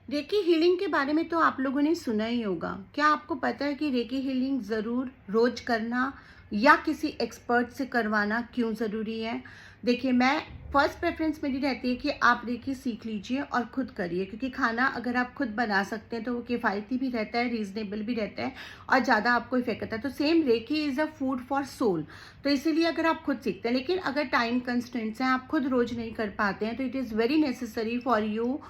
Recce healing के बारे में तो आप लोगों ने सुना ही होगा। क्या आपको पता है कि रेकी हीलिंग ज़रूर रोज करना या किसी एक्सपर्ट से करवाना क्यों ज़रूरी है? देखिए, मैं फर्स्ट प्रेफरेंस मेरी रहती है कि आप रेकी सीख लीजिए और खुद करिए, क्योंकि खाना अगर आप खुद बना सकते हैं तो वो किफ़ायती भी रहता है, रीज़नेबल भी रहता है और ज़्यादा आपको इफेक्ट करता है। तो same reiki is a food for soul. तो इसीलिए अगर आप खुद सीखते हैं, लेकिन अगर टाइम कंस्ट्रेंट्स हैं, आप खुद रोज नहीं कर पाते हैं, तो it is very necessary for you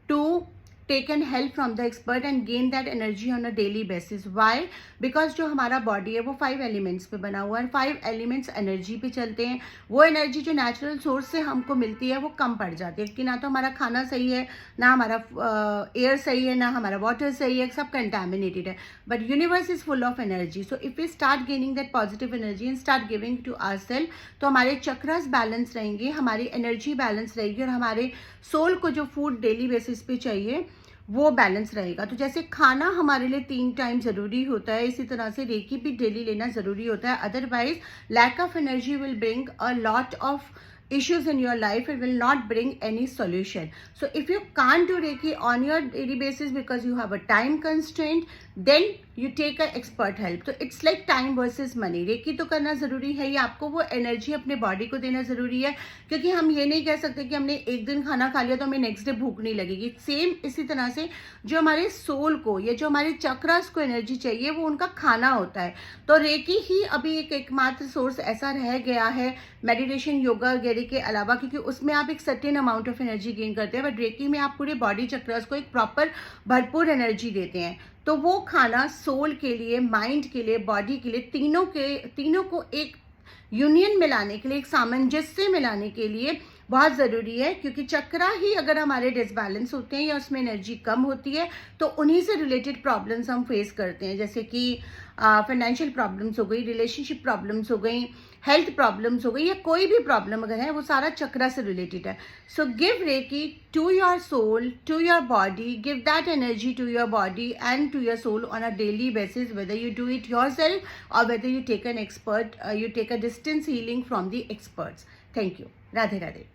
to take and help from the expert and gain that energy on a daily basis. Why? Because जो हमारा बॉडी है वो 5 एलिमेंट्स पे बना हुआ है, 5 एलिमेंट्स एनर्जी पे चलते हैं। वो एनर्जी जो नेचुरल सोर्स से हमको मिलती है वो कम पड़ जाती है, कि ना तो हमारा खाना सही है, ना हमारा एयर सही है, ना हमारा वाटर सही है, सब कंटेमिनेटेड है। But universe is full of energy. So if we start gaining that positive energy and start giving to ourselves, तो हमारे चक्रास बैलेंस रहेंगे, हमारी एनर्जी बैलेंस रहेगी और हमारे सोल को जो फूड डेली बेसिस पे चाहिए वो बैलेंस रहेगा। तो जैसे खाना हमारे लिए 3 टाइम ज़रूरी होता है, इसी तरह से रेकी भी डेली लेना ज़रूरी होता है। Otherwise lack of energy will bring a lot of issues in your life. It will not bring any solution. So if you can't do reiki on your daily basis because you have a time constraint, then you take a expert help. तो it's like time versus money. Reiki तो करना ज़रूरी है ही, आपको वो energy अपने body को देना ज़रूरी है, क्योंकि हम ये नहीं कह सकते कि हमने एक दिन खाना खा लिया तो हमें नेक्स्ट डे भूख नहीं लगेगी। सेम इसी तरह से जो हमारे सोल को या जो हमारे चक्रास को एनर्जी चाहिए वो उनका खाना होता है। तो रेकी ही अभी एक एकमात्र सोर्स ऐसा रह गया है मेडिटेशन योगा वगैरह के अलावा, क्योंकि उसमें आप एक certain amount of energy gain करते हैं, बट रेकी में आप पूरे बॉडी चक्रास को एक प्रॉपर भरपूर एनर्जी देते हैं। तो वो खाना सोल के लिए, माइंड के लिए, बॉडी के लिए, तीनों को एक यूनियन में लाने के लिए, एक सामंजस्य में लाने के लिए बहुत ज़रूरी है। क्योंकि चक्रा ही अगर हमारे डिसबैलेंस होते हैं या उसमें एनर्जी कम होती है तो उन्हीं से रिलेटेड प्रॉब्लम्स हम फेस करते हैं, जैसे कि फाइनेंशियल प्रॉब्लम्स हो गई, रिलेशनशिप प्रॉब्लम्स हो गई, हेल्थ प्रॉब्लम्स हो गई, या कोई भी प्रॉब्लम अगर है वो सारा चक्रा से रिलेटेड है। So give reiki to your soul, to your body, give that energy to your body and to your soul on a daily basis, whether you do it yourself और whether you take an expert, you take a distance healing from the experts. Thank you. Radhe Radhe.